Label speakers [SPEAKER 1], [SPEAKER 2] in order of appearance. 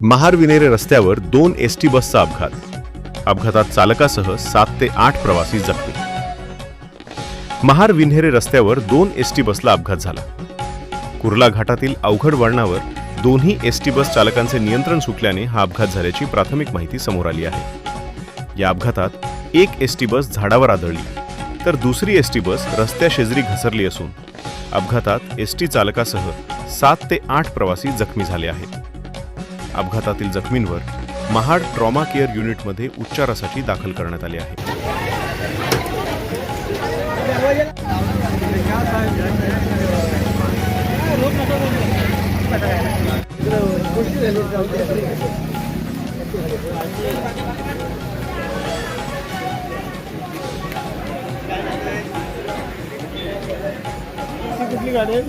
[SPEAKER 1] महार-विन्हेरे रस्त्यावर 2 एसटी बसचा अपघात. अपघातात चालकासह 7 ते 8 प्रवासी जखमी. महार-विन्हेरे रस्त्यावर 2 एसटी बसला अपघात झाला. कुर्ला घाटातील अवघड वळणावर दोन्ही एसटी बस चालकांचे नियंत्रण सुटल्याने हा अपघात झाल्याची प्राथमिक माहिती समोर आली आहे. या अपघातात एक एसटी बस झाडावर आदळली तर दुसरी एसटी बस रस्त्याशेजारी घसरली असून अपघातात एसटी चालकासह 7 ते 8 प्रवासी जखमी झाले आहेत. अपघातातील जखमींवर महाड ट्रॉमा केअर युनिटमध्ये उपचारासाठी दाखल करण्यात आले आहे.
[SPEAKER 2] कुठली गाडी आहे?